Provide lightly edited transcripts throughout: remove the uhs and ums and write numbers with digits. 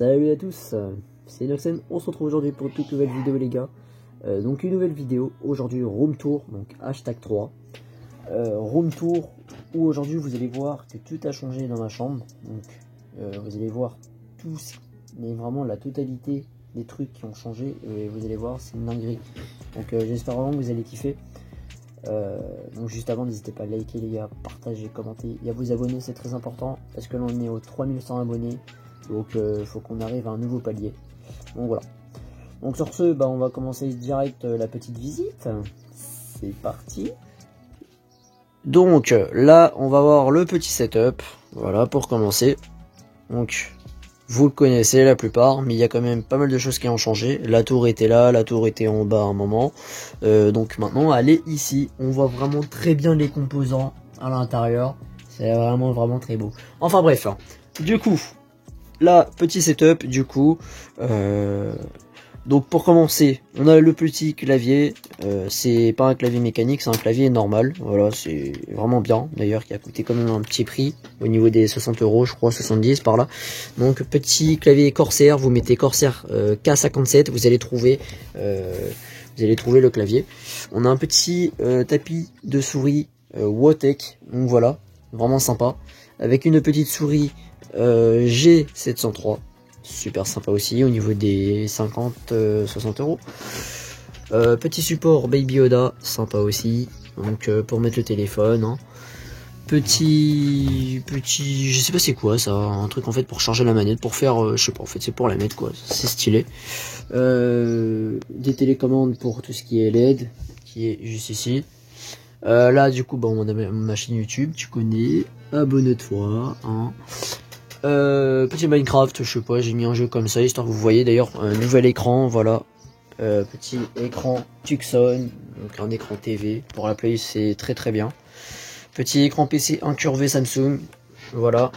Salut à tous, c'est Inoxen, on se retrouve aujourd'hui pour une toute nouvelle vidéo les gars. Donc une nouvelle vidéo, aujourd'hui room tour, donc hashtag 3. Room tour où aujourd'hui vous allez voir que tout a changé dans ma chambre. Donc vous allez voir tous, mais vraiment la totalité des trucs qui ont changé. Et vous allez voir, c'est une dinguerie. Donc j'espère vraiment que vous allez kiffer. Donc juste avant, n'hésitez pas à liker les gars, partager, commenter et à vous abonner, c'est très important parce que l'on est aux 3100 abonnés. Donc faut qu'on arrive à un nouveau palier. Donc voilà. Donc sur ce, on va commencer direct la petite visite. C'est parti. Donc là, on va voir le petit setup. Voilà pour commencer. Donc vous le connaissez la plupart, mais il y a quand même pas mal de choses qui ont changé. La tour était là, la tour était en bas à un moment. Donc maintenant, allez ici. On voit vraiment très bien les composants à l'intérieur. C'est vraiment très beau. Enfin bref, hein. Du coup, là, petit setup, du coup. Donc pour commencer, on a le petit clavier. C'est pas un clavier mécanique, c'est un clavier normal. Voilà, c'est vraiment bien. D'ailleurs, qui a coûté quand même un petit prix au niveau des 60 €, je crois 70 par là. Donc petit clavier Corsair, vous mettez Corsair K57, vous allez trouver le clavier. On a un petit tapis de souris Wotech, donc voilà, vraiment sympa, avec une petite souris G703, super sympa aussi au niveau des 50-60 €. Petit support Baby Yoda, sympa aussi, donc pour mettre le téléphone, hein. Petit, je sais pas c'est quoi ça, un truc en fait pour charger la manette, pour faire, je sais pas, en fait c'est pour la mettre quoi, c'est stylé. Des télécommandes pour tout ce qui est LED, qui est juste ici. Là du coup on a ma chaîne YouTube, tu connais, abonne-toi, hein. Petit Minecraft, je sais pas, j'ai mis un jeu comme ça histoire que vous voyez. D'ailleurs un nouvel écran, voilà, petit écran Tucson, donc un écran TV pour la Play, c'est très bien. Petit écran PC incurvé Samsung, voilà.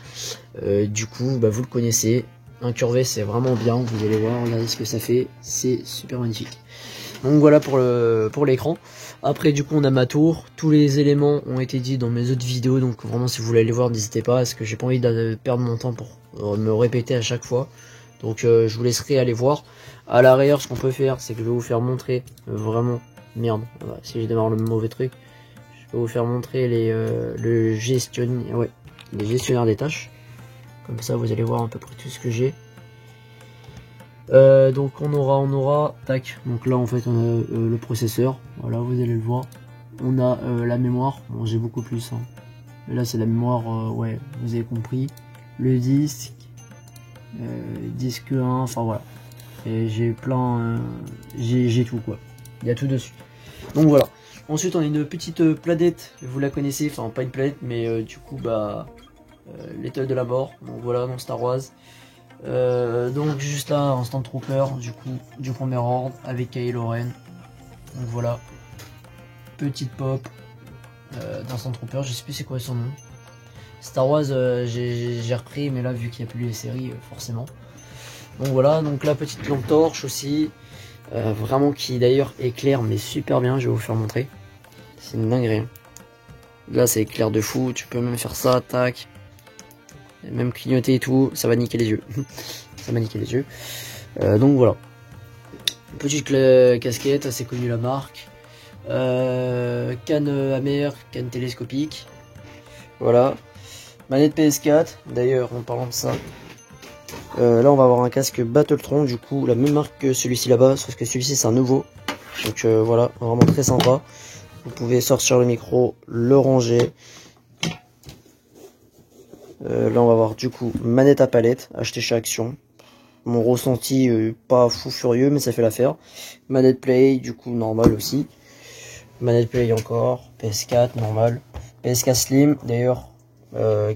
Du coup vous le connaissez, incurvé c'est vraiment bien, vous allez voir, regardez ce que ça fait, c'est super magnifique. Donc voilà pour l'écran. Après du coup on a ma tour, tous les éléments ont été dit dans mes autres vidéos, donc vraiment si vous voulez aller voir n'hésitez pas, parce que j'ai pas envie de perdre mon temps pour me répéter à chaque fois. Donc je vous laisserai aller voir. À l'arrière ce qu'on peut faire, c'est que je vais vous faire montrer vraiment, merde, voilà, si je démarre le mauvais truc, je vais vous faire montrer les gestionnaires des tâches. Comme ça vous allez voir à peu près tout ce que j'ai. Donc on aura tac, donc là en fait on a le processeur, voilà vous allez le voir, on a la mémoire, bon j'ai beaucoup plus, hein. Mais là c'est la mémoire, ouais vous avez compris, le disque, disque 1, enfin voilà, et j'ai plein, j'ai tout quoi, il y a tout dessus, donc voilà. Ensuite on a une petite planète, vous la connaissez, enfin pas une planète mais du coup l'étoile de la mort, donc voilà dans Star Wars. Donc juste là un stand trooper du coup du premier ordre avec Kylo Ren, donc voilà, petite pop d'un stand trooper, je sais plus c'est quoi son nom. Star Wars j'ai repris, mais là vu qu'il n'y a plus les séries forcément, donc voilà. Donc la petite lampe torche aussi, vraiment qui d'ailleurs éclaire mais super bien, je vais vous faire montrer, c'est une dinguerie, hein. Là ça éclaire de fou, tu peux même faire ça, tac, même clignoter et tout, ça va niquer les yeux. Ça m'a niqué les yeux. Donc voilà. Petite casquette, assez connue la marque. Canne amère, canne télescopique. Voilà. Manette PS4. D'ailleurs, en parlant de ça, là on va avoir un casque Battletron, du coup la même marque que celui-ci là-bas, sauf que celui-ci c'est un nouveau. Donc voilà, vraiment très sympa. Vous pouvez sortir le micro, le ranger. Là on va voir du coup manette à palette, acheté chez Action. Mon ressenti pas fou furieux, mais ça fait l'affaire. Manette Play du coup normal aussi. Manette Play encore, PS4 normal. PS4 Slim d'ailleurs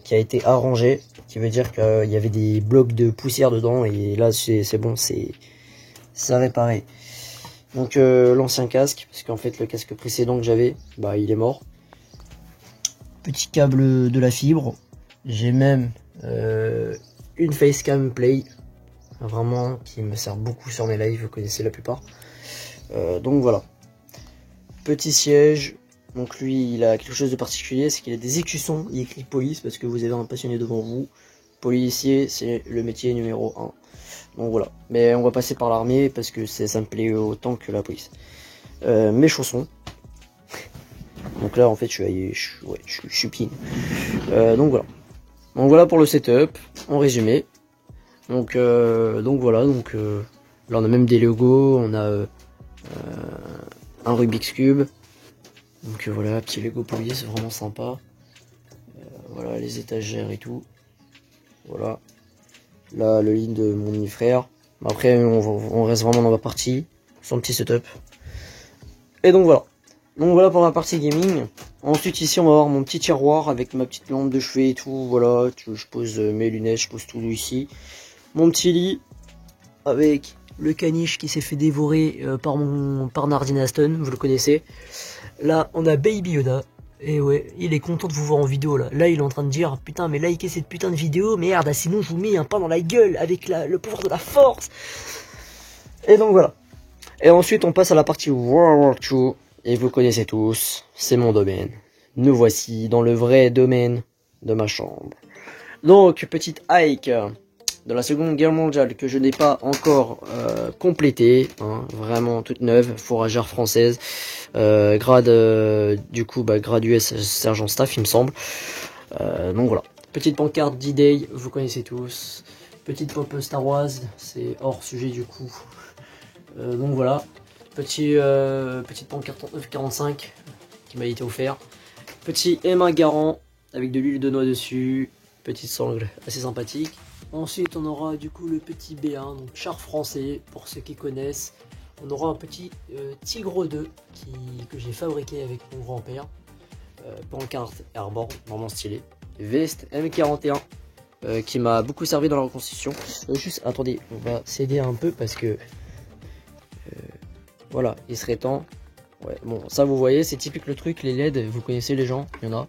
qui a été arrangé, qui veut dire qu'il y avait des blocs de poussière dedans, et là c'est bon, c'est réparé. Donc l'ancien casque, parce qu'en fait le casque précédent que j'avais, il est mort. Petit câble de la fibre. J'ai même une Facecam Play, vraiment qui me sert beaucoup sur mes lives, vous connaissez la plupart. Donc voilà. Petit siège, donc lui il a quelque chose de particulier, c'est qu'il a des écussons, il écrit police parce que vous avez un passionné devant vous. Policier, c'est le métier numéro 1. Donc voilà, mais on va passer par l'armée parce que ça me plaît autant que la police. Mes chaussons. Donc là en fait je suis pied. Donc voilà. Donc voilà pour le setup, en résumé. Donc voilà, là on a même des logos, on a un Rubik's Cube. Donc voilà, petit Lego police, vraiment sympa. Voilà les étagères et tout. Voilà. Là le lit de mon mini-frère. Après on reste vraiment dans la partie, son petit setup. Et donc voilà. Donc voilà pour la partie gaming. Ensuite ici on va avoir mon petit tiroir avec ma petite lampe de chevet et tout. Voilà, je pose mes lunettes, je pose tout ici. Mon petit lit avec le caniche qui s'est fait dévorer par Nardine Aston, vous le connaissez. Là on a Baby Yoda. Et ouais, il est content de vous voir en vidéo là. Là il est en train de dire putain mais likez cette putain de vidéo, merde, sinon je vous mets un pain dans la gueule avec le pouvoir de la force. Et donc voilà. Et ensuite on passe à la partie World War II. Et vous connaissez tous, c'est mon domaine. Nous voici dans le vrai domaine de ma chambre. Donc, petite hike de la Seconde Guerre mondiale que je n'ai pas encore complétée. Hein, vraiment toute neuve, fourragère française. Grade grade US sergent staff il me semble. Donc voilà. Petite pancarte D-Day, vous connaissez tous. Petite pop Star Wars, c'est hors sujet du coup. Donc voilà. Petite pancarte 3945 qui m'a été offert. Petit M1 Garant avec de l'huile de noix dessus. Petite sangle assez sympathique. Ensuite on aura du coup le petit B1, donc char français pour ceux qui connaissent. On aura un petit Tigre 2 que j'ai fabriqué avec mon grand-père. Pancarte Airborne, vraiment stylé. Veste M41 qui m'a beaucoup servi dans la reconstruction. Juste attendez, on va céder un peu parce que voilà, il serait temps. Ouais, bon, ça vous voyez, c'est typique le truc, les LED, vous connaissez les gens, il y en a.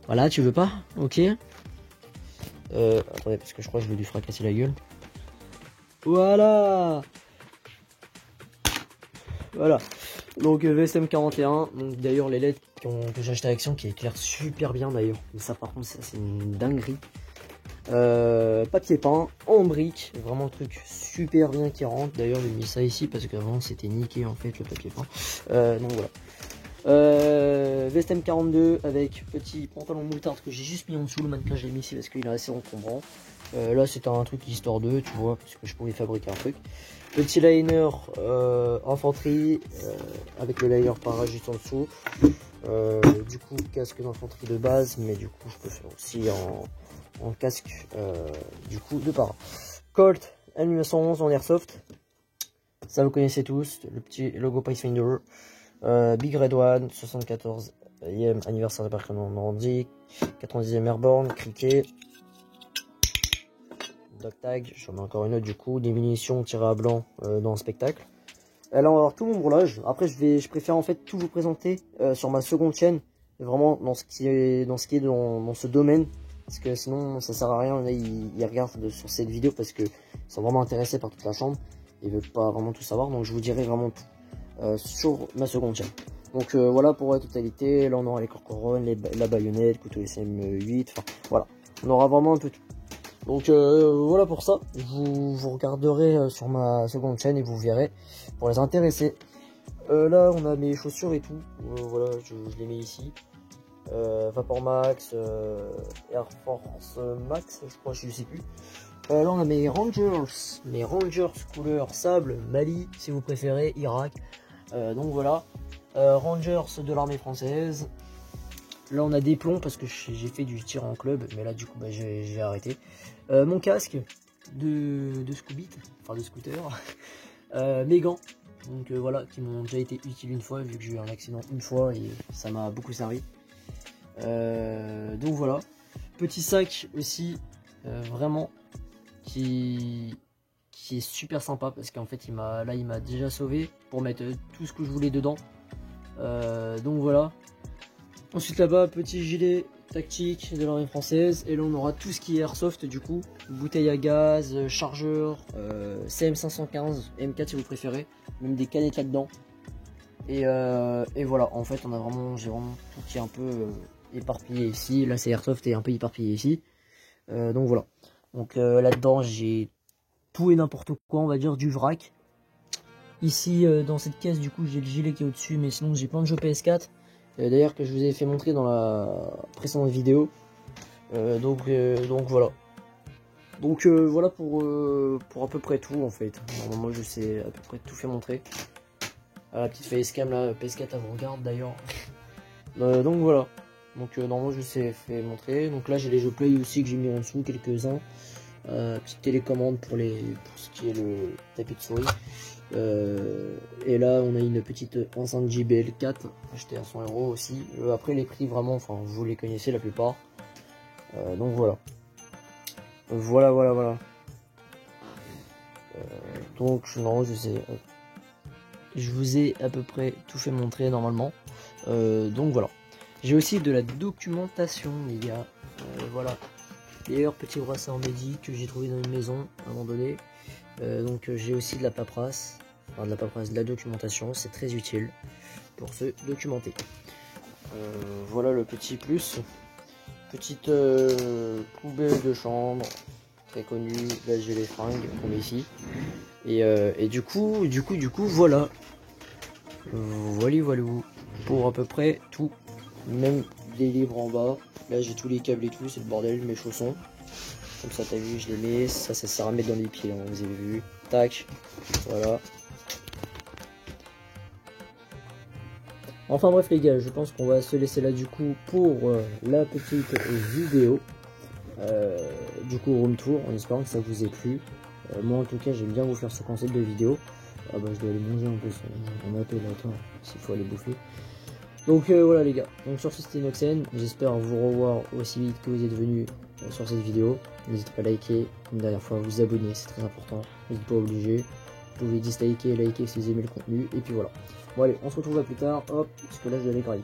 Voilà, tu veux pas? Ok. Attendez, parce que je crois que je vais lui fracasser la gueule. Voilà. Voilà. Donc VSM 41, donc d'ailleurs les LED que j'ai acheté à Action qui éclairent super bien d'ailleurs. Mais ça par contre, ça c'est une dinguerie. Papier peint en brique, vraiment le truc super bien qui rentre. D'ailleurs j'ai mis ça ici parce qu'avant c'était niqué en fait le papier peint. Donc voilà. Veste M42 avec petit pantalon moutarde que j'ai juste mis en dessous. Le mannequin je l'ai mis ici parce qu'il est assez encombrant. Là c'était un truc histoire de, tu vois, parce que je pouvais fabriquer un truc. Petit liner infanterie avec le liner para juste en dessous. Du coup casque d'infanterie de base, mais du coup je peux faire aussi en casque du coup de para. Colt M911 en airsoft, ça vous connaissez tous, le petit logo Pathfinder. Big Red One 74e anniversaire de débarquement en Normandie, 90e Airborne, cricket, dog tag, j'en ai encore une autre du coup, des munitions tirées à blanc dans le spectacle. Là on va avoir tout mon roulage. Après je préfère en fait tout vous présenter sur ma seconde chaîne, vraiment dans ce qui est dans ce domaine. Parce que sinon ça sert à rien, ils regardent sur cette vidéo parce que ils sont vraiment intéressés par toute la chambre. Ils veulent pas vraiment tout savoir, donc je vous dirai vraiment tout sur ma seconde chaîne. Donc voilà pour la totalité. Là on aura les corcoran, la baïonnette, couteau SM8, enfin voilà. On aura vraiment un peu tout. Donc voilà pour ça. Vous regarderez sur ma seconde chaîne et vous verrez pour les intéresser. Là on a mes chaussures et tout. Voilà, je les mets ici. Vapor Max, Air Force Max, je crois, je sais plus. Là on a mes Rangers couleur sable, Mali si vous préférez, Irak. Donc voilà, Rangers de l'armée française. Là on a des plombs parce que j'ai fait du tir en club, mais là du coup bah, j'ai arrêté. Mon casque de Scooby, enfin de scooter. Mes gants, donc voilà, qui m'ont déjà été utiles une fois vu que j'ai eu un accident une fois et ça m'a beaucoup servi. Donc voilà, petit sac aussi, vraiment qui est super sympa parce qu'en fait il m'a déjà sauvé pour mettre tout ce que je voulais dedans. Donc voilà. Ensuite là-bas, petit gilet tactique de l'armée française. Et là on aura tout ce qui est airsoft du coup. Bouteille à gaz, chargeur, CM515, M4 si vous préférez. Même des canettes là-dedans. Et voilà, en fait j'ai vraiment tout qui est un peu éparpillé ici. Là c'est airsoft et un peu éparpillé ici. Donc voilà. Donc là-dedans j'ai tout et n'importe quoi, on va dire du vrac. Ici dans cette caisse du coup j'ai le gilet qui est au dessus, mais sinon j'ai plein de jeux PS4 d'ailleurs que je vous ai fait montrer dans la précédente vidéo. Donc voilà. Donc voilà pour à peu près tout en fait. Normalement je sais à peu près tout fait montrer. Ah, la petite facecam là, PS4 elle vous regarde d'ailleurs. Donc voilà. Donc normalement je sais fait montrer. Donc là j'ai les jeux Play aussi que j'ai mis en dessous, quelques-uns. Petite télécommande pour ce qui est le tapis de souris. Et là on a une petite enceinte JBL 4 achetée à 100 € aussi. Après les prix vraiment, enfin vous les connaissez la plupart. Donc voilà. Voilà. Donc non, je vous ai à peu près tout fait montrer normalement. Donc voilà. J'ai aussi de la documentation les gars. Voilà. D'ailleurs petit brassard Mehdi que j'ai trouvé dans une maison à un moment donné. Donc j'ai aussi de la paperasse. Enfin de la documentation. C'est très utile pour se documenter. Voilà le petit plus. Petite poubelle de chambre. Très connu, là j'ai les fringues qu'on met ici. Et du coup voilà. Voilà pour à peu près tout. Même des livres en bas. Là j'ai tous les câbles et tout, c'est le bordel, mes chaussons. Comme ça t'as vu, je les mets. Ça sert à mettre dans les pieds, hein, vous avez vu. Tac, voilà. Enfin bref les gars, je pense qu'on va se laisser là du coup pour la petite vidéo. Du coup room tour, en espérant que ça vous ait plu. Moi en tout cas j'aime bien vous faire ce concept de vidéo. Ah bah je dois aller manger en plus, on appelle attends s'il faut aller bouffer. Donc voilà les gars, donc sur ce c'était Inoxen, j'espère vous revoir aussi vite que vous êtes venus sur cette vidéo. N'hésitez pas à liker, comme la dernière fois, vous abonner, c'est très important, vous n'êtes pas obligé. Vous pouvez disliker, liker si vous aimez le contenu, et puis voilà. Bon allez, on se retrouve à plus tard, hop, parce que là je vais aller parler.